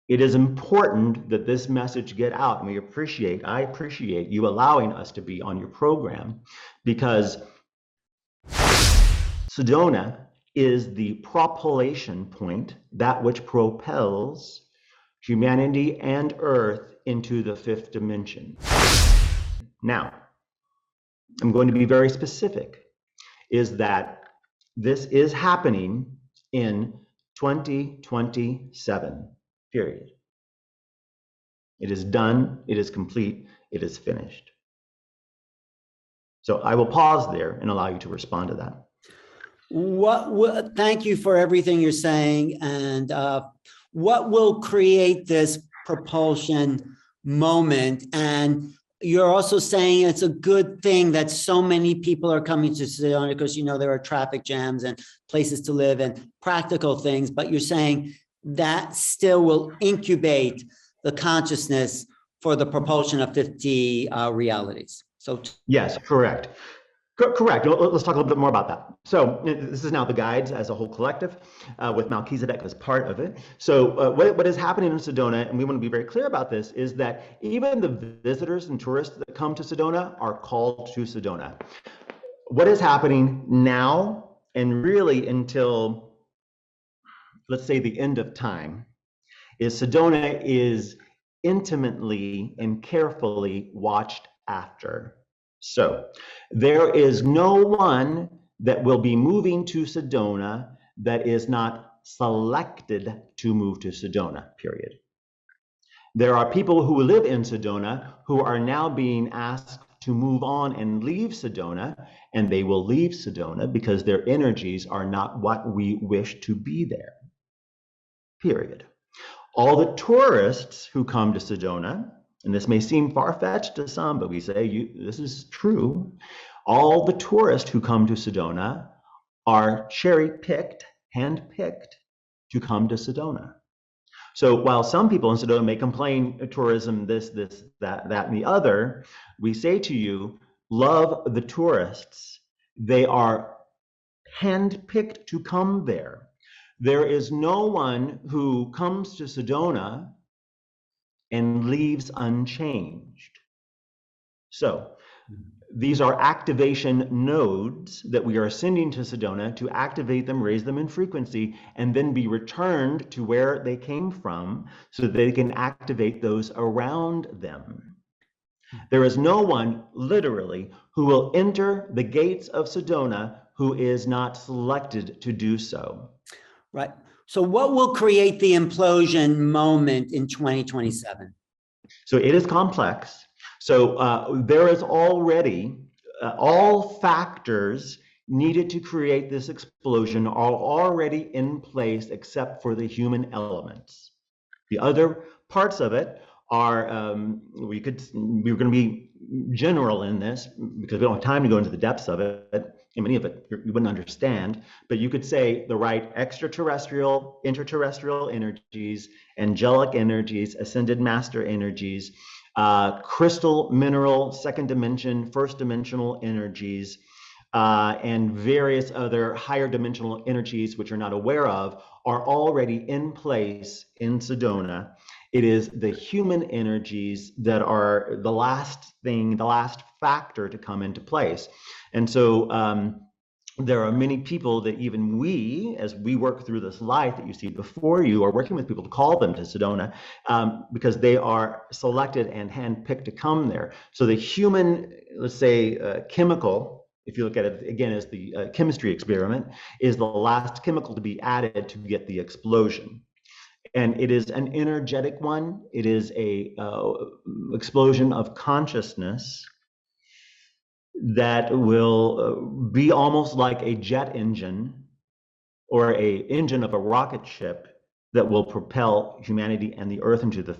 it is important that this message get out, and I appreciate you allowing us to be on your program, because Sedona is the propulsion point, that which propels humanity and Earth into the fifth dimension. Now, I'm going to be very specific, is that this is happening in 2027, period. It is done, it is complete, it is finished. So I will pause there and allow you to respond to that. Thank you for everything you're saying. And what will create this propulsion moment? And you're also saying it's a good thing that so many people are coming to Sedona, because, you know, there are traffic jams and places to live and practical things, but you're saying that still will incubate the consciousness for the propulsion of 50 realities. So yes, correct. Correct. Let's talk a little bit more about that. So this is now the guides as a whole collective, with Melchizedek as part of it. So what is happening in Sedona, and we want to be very clear about this, is that even the visitors and tourists that come to Sedona are called to Sedona. What is happening now, and really until, let's say, the end of time, is Sedona is intimately and carefully watched after. So there is no one that will be moving to Sedona that is not selected to move to Sedona, period. There are people who live in Sedona who are now being asked to move on and leave Sedona, and they will leave Sedona because their energies are not what we wish to be there, period. All the tourists who come to Sedona, and this may seem far-fetched to some, but we say this is true. All the tourists who come to Sedona are cherry-picked, hand-picked to come to Sedona. So while some people in Sedona may complain tourism, this, that, and the other, we say to you, love the tourists. They are hand-picked to come there. There is no one who comes to Sedona and leaves unchanged. So these are activation nodes that we are sending to Sedona to activate them, raise them in frequency, and then be returned to where they came from so that they can activate those around them. There is no one, literally, who will enter the gates of Sedona who is not selected to do so. Right. So what will create the implosion moment in 2027? So it is complex. So there is already all factors needed to create this explosion are already in place except for the human elements. The other parts of it are, we're going to be general in this because we don't have time to go into the depths of it, and many of it you wouldn't understand, but you could say the right extraterrestrial, interterrestrial energies, angelic energies, ascended master energies, crystal, mineral, second dimension, first dimensional energies, and various other higher dimensional energies which you're not aware of are already in place in Sedona. It is the human energies that are the last thing, the last factor to come into place. And so there are many people that even we, as we work through this life that you see before you, are working with people to call them to Sedona because they are selected and handpicked to come there. So the human, let's say, chemical, if you look at it again as the chemistry experiment, is the last chemical to be added to get the explosion. And it is an energetic one. It is a explosion of consciousness that will be almost like a jet engine or an engine of a rocket ship that will propel humanity and the Earth into the